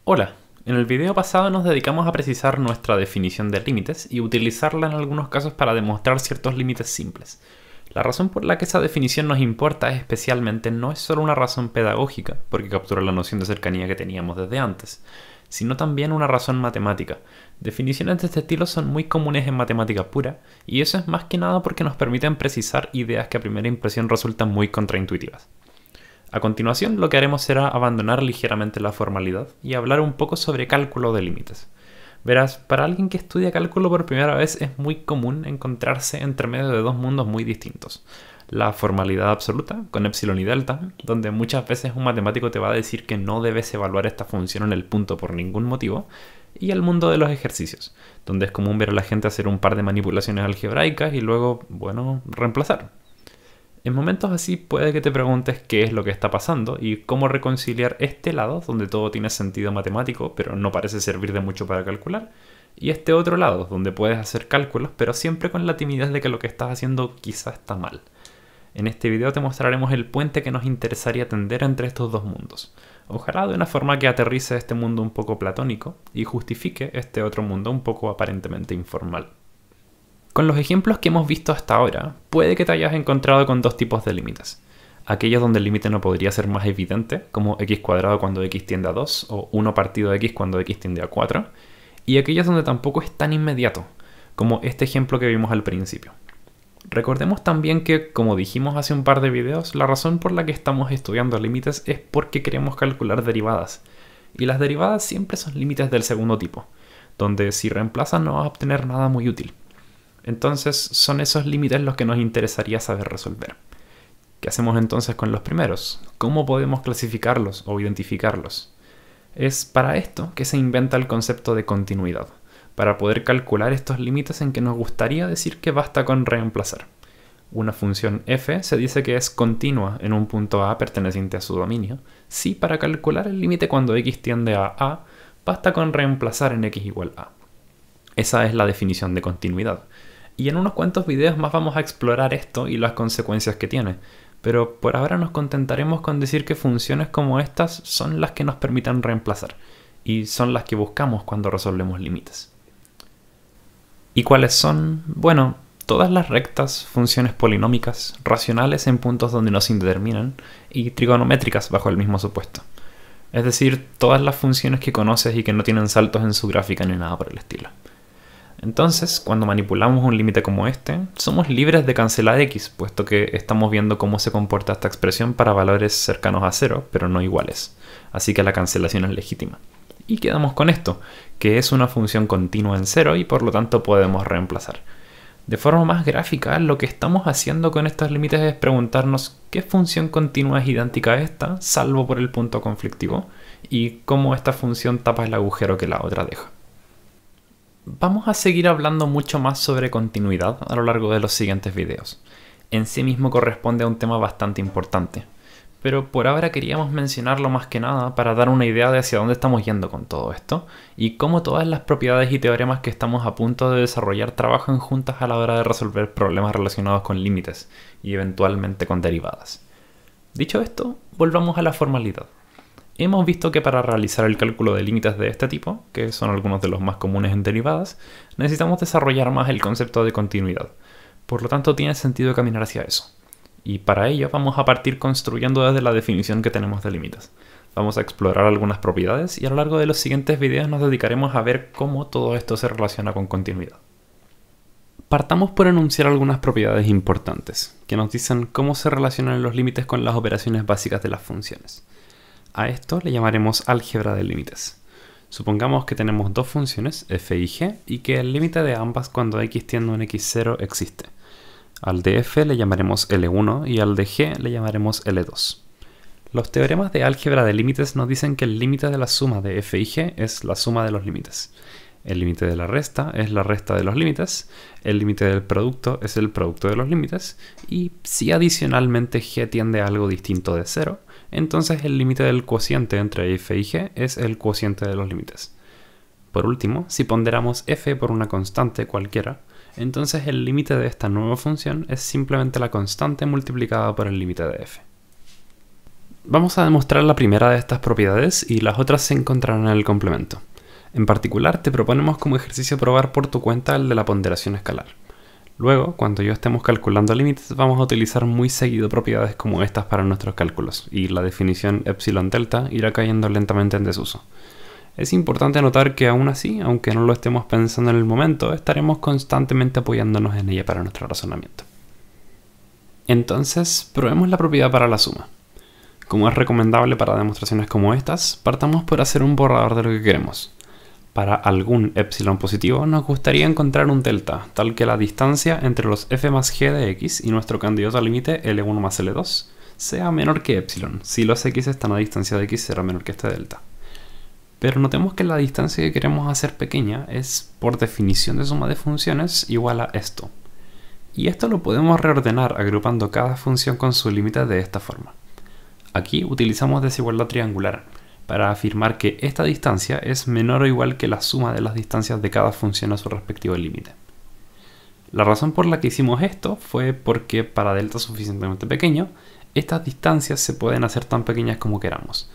Hola, en el video pasado nos dedicamos a precisar nuestra definición de límites y utilizarla en algunos casos para demostrar ciertos límites simples. La razón por la que esa definición nos importa especialmente no es solo una razón pedagógica, porque captura la noción de cercanía que teníamos desde antes, sino también una razón matemática. Definiciones de este estilo son muy comunes en matemática pura, y eso es más que nada porque nos permiten precisar ideas que a primera impresión resultan muy contraintuitivas. A continuación, lo que haremos será abandonar ligeramente la formalidad y hablar un poco sobre cálculo de límites. Verás, para alguien que estudia cálculo por primera vez es muy común encontrarse entre medio de dos mundos muy distintos. La formalidad absoluta, con epsilon y delta, donde muchas veces un matemático te va a decir que no debes evaluar esta función en el punto por ningún motivo, y el mundo de los ejercicios, donde es común ver a la gente hacer un par de manipulaciones algebraicas y luego, bueno, reemplazar. En momentos así puede que te preguntes qué es lo que está pasando y cómo reconciliar este lado, donde todo tiene sentido matemático, pero no parece servir de mucho para calcular, y este otro lado, donde puedes hacer cálculos, pero siempre con la timidez de que lo que estás haciendo quizá está mal. En este video te mostraremos el puente que nos interesaría tender entre estos dos mundos. Ojalá de una forma que aterrice este mundo un poco platónico y justifique este otro mundo un poco aparentemente informal. Con los ejemplos que hemos visto hasta ahora, puede que te hayas encontrado con dos tipos de límites. Aquellos donde el límite no podría ser más evidente, como x cuadrado cuando x tiende a 2 o 1 partido de x cuando x tiende a 4, y aquellos donde tampoco es tan inmediato, como este ejemplo que vimos al principio. Recordemos también que, como dijimos hace un par de videos, la razón por la que estamos estudiando límites es porque queremos calcular derivadas, y las derivadas siempre son límites del segundo tipo, donde si reemplazas no vas a obtener nada muy útil. Entonces son esos límites los que nos interesaría saber resolver. ¿Qué hacemos entonces con los primeros? ¿Cómo podemos clasificarlos o identificarlos? Es para esto que se inventa el concepto de continuidad, para poder calcular estos límites en que nos gustaría decir que basta con reemplazar. Una función f se dice que es continua en un punto a perteneciente a su dominio, si para calcular el límite cuando x tiende a basta con reemplazar en x igual a. Esa es la definición de continuidad. Y en unos cuantos videos más vamos a explorar esto y las consecuencias que tiene, pero por ahora nos contentaremos con decir que funciones como estas son las que nos permitan reemplazar, y son las que buscamos cuando resolvemos límites. ¿Y cuáles son? Bueno, todas las rectas, funciones polinómicas, racionales en puntos donde no se indeterminan, y trigonométricas bajo el mismo supuesto. Es decir, todas las funciones que conoces y que no tienen saltos en su gráfica ni nada por el estilo. Entonces, cuando manipulamos un límite como este, somos libres de cancelar x, puesto que estamos viendo cómo se comporta esta expresión para valores cercanos a 0, pero no iguales. Así que la cancelación es legítima. Y quedamos con esto, que es una función continua en 0 y por lo tanto podemos reemplazar. De forma más gráfica, lo que estamos haciendo con estos límites es preguntarnos qué función continua es idéntica a esta, salvo por el punto conflictivo, y cómo esta función tapa el agujero que la otra deja. Vamos a seguir hablando mucho más sobre continuidad a lo largo de los siguientes videos. En sí mismo corresponde a un tema bastante importante, pero por ahora queríamos mencionarlo más que nada para dar una idea de hacia dónde estamos yendo con todo esto y cómo todas las propiedades y teoremas que estamos a punto de desarrollar trabajan juntas a la hora de resolver problemas relacionados con límites y eventualmente con derivadas. Dicho esto, volvamos a la formalidad. Hemos visto que para realizar el cálculo de límites de este tipo, que son algunos de los más comunes en derivadas, necesitamos desarrollar más el concepto de continuidad. Por lo tanto, tiene sentido caminar hacia eso. Y para ello vamos a partir construyendo desde la definición que tenemos de límites. Vamos a explorar algunas propiedades y a lo largo de los siguientes videos nos dedicaremos a ver cómo todo esto se relaciona con continuidad. Partamos por enunciar algunas propiedades importantes, que nos dicen cómo se relacionan los límites con las operaciones básicas de las funciones. A esto le llamaremos álgebra de límites. Supongamos que tenemos dos funciones, f y g, y que el límite de ambas cuando x tiende a un x0 existe. Al de f le llamaremos L1 y al de g le llamaremos L2. Los teoremas de álgebra de límites nos dicen que el límite de la suma de f y g es la suma de los límites. El límite de la resta es la resta de los límites, el límite del producto es el producto de los límites, y si adicionalmente g tiende a algo distinto de 0, entonces el límite del cociente entre f y g es el cociente de los límites. Por último, si ponderamos f por una constante cualquiera, entonces el límite de esta nueva función es simplemente la constante multiplicada por el límite de f. Vamos a demostrar la primera de estas propiedades y las otras se encontrarán en el complemento. En particular, te proponemos como ejercicio probar por tu cuenta el de la ponderación escalar. Luego, cuando ya estemos calculando límites, vamos a utilizar muy seguido propiedades como estas para nuestros cálculos, y la definición epsilon delta irá cayendo lentamente en desuso. Es importante notar que aún así, aunque no lo estemos pensando en el momento, estaremos constantemente apoyándonos en ella para nuestro razonamiento. Entonces, probemos la propiedad para la suma. Como es recomendable para demostraciones como estas, partamos por hacer un borrador de lo que queremos. Para algún epsilon positivo nos gustaría encontrar un delta, tal que la distancia entre los f más g de x y nuestro candidato al límite L1 más L2 sea menor que epsilon, si los x están a distancia de x será menor que este delta. Pero notemos que la distancia que queremos hacer pequeña es, por definición de suma de funciones, igual a esto. Y esto lo podemos reordenar agrupando cada función con su límite de esta forma. Aquí utilizamos desigualdad triangular, para afirmar que esta distancia es menor o igual que la suma de las distancias de cada función a su respectivo límite. La razón por la que hicimos esto fue porque para delta suficientemente pequeño, estas distancias se pueden hacer tan pequeñas como queramos.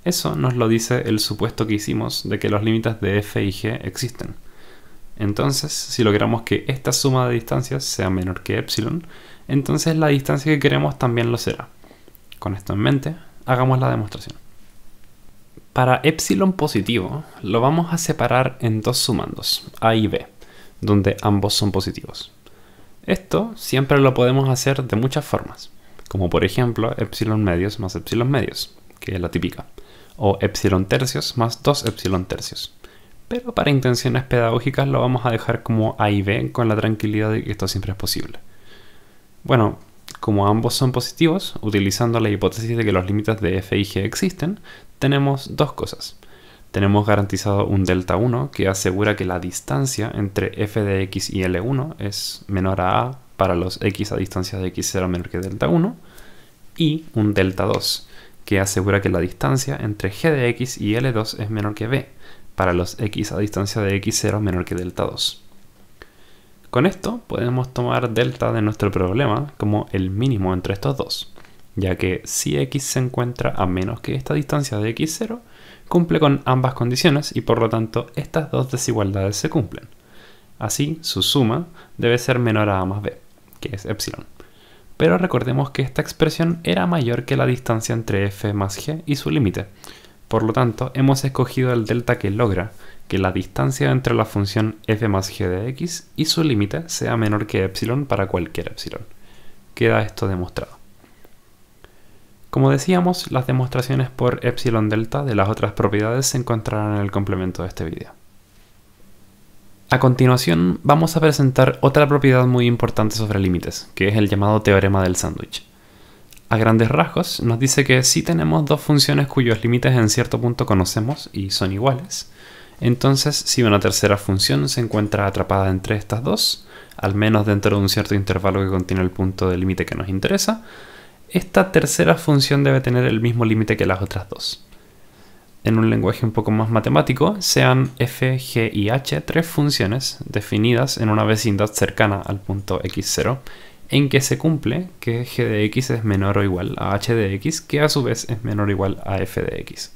Eso nos lo dice el supuesto que hicimos de que los límites de f y g existen. Entonces, si logramos que esta suma de distancias sea menor que epsilon, entonces la distancia que queremos también lo será. Con esto en mente, hagamos la demostración. Para epsilon positivo, lo vamos a separar en dos sumandos, a y b, donde ambos son positivos. Esto siempre lo podemos hacer de muchas formas, como por ejemplo epsilon medios más epsilon medios, que es la típica, o epsilon tercios más 2 epsilon tercios. Pero para intenciones pedagógicas lo vamos a dejar como a y b con la tranquilidad de que esto siempre es posible. Bueno, como ambos son positivos, utilizando la hipótesis de que los límites de f y g existen, tenemos dos cosas. Tenemos garantizado un delta 1 que asegura que la distancia entre f de x y L1 es menor a para los x a distancia de x0 menor que delta 1, y un delta 2 que asegura que la distancia entre g de x y L2 es menor que b para los x a distancia de x0 menor que delta 2. Con esto podemos tomar delta de nuestro problema como el mínimo entre estos dos, ya que si x se encuentra a menos que esta distancia de x0, cumple con ambas condiciones y por lo tanto estas dos desigualdades se cumplen. Así, su suma debe ser menor a más b, que es epsilon. Pero recordemos que esta expresión era mayor que la distancia entre f más g y su límite. Por lo tanto, hemos escogido el delta que logra que la distancia entre la función f más g de x y su límite sea menor que epsilon para cualquier epsilon. Queda esto demostrado. Como decíamos, las demostraciones por epsilon delta de las otras propiedades se encontrarán en el complemento de este vídeo. A continuación, vamos a presentar otra propiedad muy importante sobre límites, que es el llamado teorema del sándwich. A grandes rasgos, nos dice que si tenemos dos funciones cuyos límites en cierto punto conocemos y son iguales, entonces si una tercera función se encuentra atrapada entre estas dos, al menos dentro de un cierto intervalo que contiene el punto de límite que nos interesa, esta tercera función debe tener el mismo límite que las otras dos. En un lenguaje un poco más matemático, sean f, g y h tres funciones definidas en una vecindad cercana al punto x0, en que se cumple que g de x es menor o igual a h de x, que a su vez es menor o igual a f de x.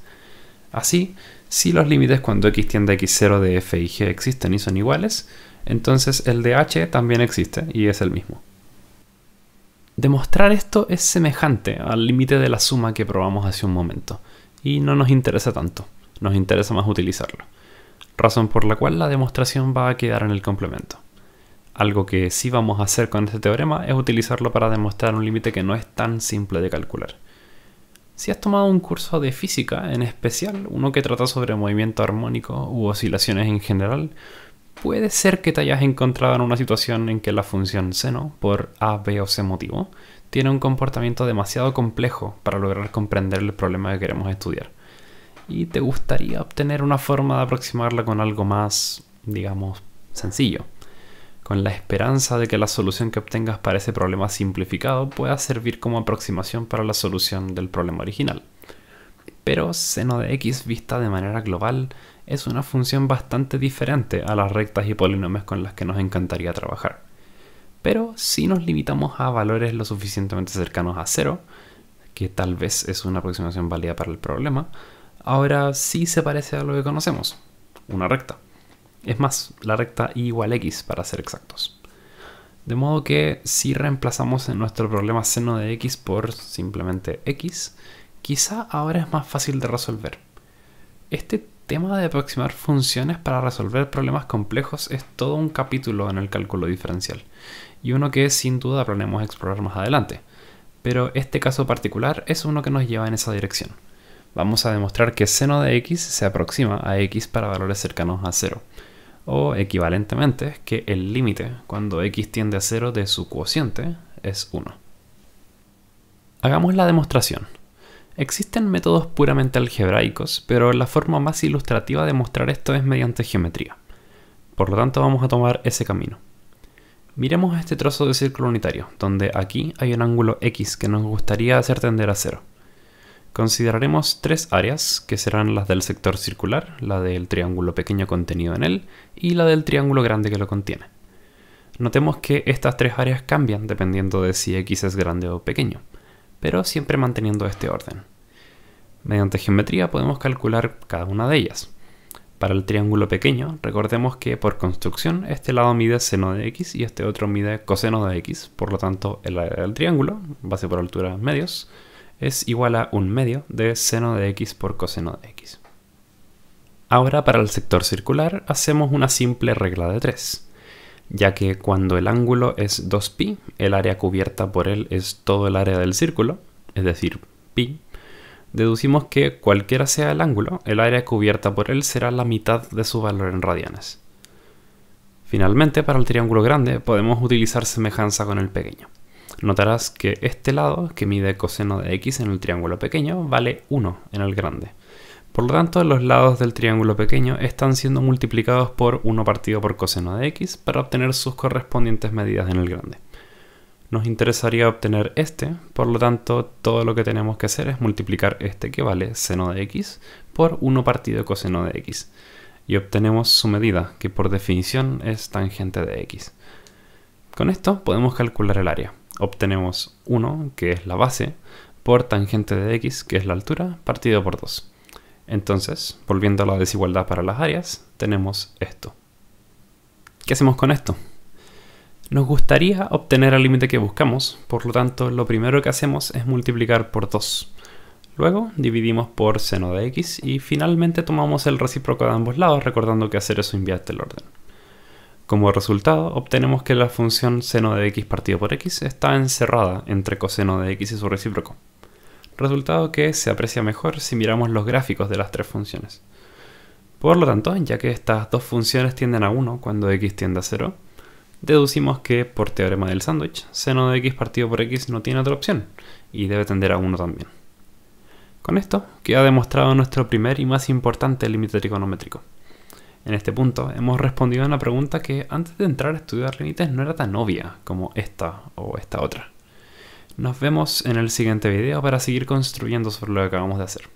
Así, si los límites cuando x tiende a x0 de f y g existen y son iguales, entonces el de h también existe y es el mismo. Demostrar esto es semejante al límite de la suma que probamos hace un momento, y no nos interesa tanto, nos interesa más utilizarlo, razón por la cual la demostración va a quedar en el complemento. Algo que sí vamos a hacer con este teorema es utilizarlo para demostrar un límite que no es tan simple de calcular. Si has tomado un curso de física, en especial uno que trata sobre movimiento armónico u oscilaciones en general, puede ser que te hayas encontrado en una situación en que la función seno, por a, b o c motivo, tiene un comportamiento demasiado complejo para lograr comprender el problema que queremos estudiar. Y te gustaría obtener una forma de aproximarla con algo más, digamos, sencillo, con la esperanza de que la solución que obtengas para ese problema simplificado pueda servir como aproximación para la solución del problema original. Pero seno de x vista de manera global es una función bastante diferente a las rectas y polinomios con las que nos encantaría trabajar. Pero si nos limitamos a valores lo suficientemente cercanos a 0, que tal vez es una aproximación válida para el problema, ahora sí se parece a lo que conocemos, una recta. Es más, la recta y igual x para ser exactos. De modo que si reemplazamos en nuestro problema seno de x por simplemente x, quizá ahora es más fácil de resolver. Este tema de aproximar funciones para resolver problemas complejos es todo un capítulo en el cálculo diferencial, y uno que sin duda planeamos explorar más adelante. Pero este caso particular es uno que nos lleva en esa dirección. Vamos a demostrar que seno de x se aproxima a x para valores cercanos a 0. O equivalentemente, que el límite cuando x tiende a 0 de su cociente es 1. Hagamos la demostración. Existen métodos puramente algebraicos, pero la forma más ilustrativa de mostrar esto es mediante geometría. Por lo tanto, vamos a tomar ese camino. Miremos este trozo de círculo unitario, donde aquí hay un ángulo x que nos gustaría hacer tender a 0. Consideraremos tres áreas, que serán las del sector circular, la del triángulo pequeño contenido en él, y la del triángulo grande que lo contiene. Notemos que estas tres áreas cambian dependiendo de si x es grande o pequeño, pero siempre manteniendo este orden. Mediante geometría podemos calcular cada una de ellas. Para el triángulo pequeño, recordemos que por construcción este lado mide seno de x y este otro mide coseno de x, por lo tanto el área del triángulo, base por altura medios, es igual a 1 medio de seno de x por coseno de x. Ahora para el sector circular hacemos una simple regla de 3, ya que cuando el ángulo es 2π, el área cubierta por él es todo el área del círculo, es decir, pi, deducimos que cualquiera sea el ángulo, el área cubierta por él será la mitad de su valor en radianes. Finalmente, para el triángulo grande podemos utilizar semejanza con el pequeño. Notarás que este lado, que mide coseno de x en el triángulo pequeño, vale 1 en el grande. Por lo tanto, los lados del triángulo pequeño están siendo multiplicados por 1 partido por coseno de x para obtener sus correspondientes medidas en el grande. Nos interesaría obtener este, por lo tanto, todo lo que tenemos que hacer es multiplicar este que vale seno de x por 1 partido coseno de x. Y obtenemos su medida, que por definición es tangente de x. Con esto podemos calcular el área. Obtenemos 1, que es la base, por tangente de x, que es la altura, partido por 2. Entonces, volviendo a la desigualdad para las áreas, tenemos esto. ¿Qué hacemos con esto? Nos gustaría obtener el límite que buscamos, por lo tanto, lo primero que hacemos es multiplicar por 2. Luego dividimos por seno de x y finalmente tomamos el recíproco de ambos lados, recordando que hacer eso invierte el orden. Como resultado, obtenemos que la función seno de x partido por x está encerrada entre coseno de x y su recíproco. Resultado que se aprecia mejor si miramos los gráficos de las tres funciones. Por lo tanto, ya que estas dos funciones tienden a 1 cuando x tiende a 0, deducimos que, por teorema del sándwich, seno de x partido por x no tiene otra opción, y debe tender a 1 también. Con esto, queda demostrado nuestro primer y más importante límite trigonométrico. En este punto, hemos respondido a una pregunta que antes de entrar a estudiar límites no era tan obvia como esta o esta otra. Nos vemos en el siguiente video para seguir construyendo sobre lo que acabamos de hacer.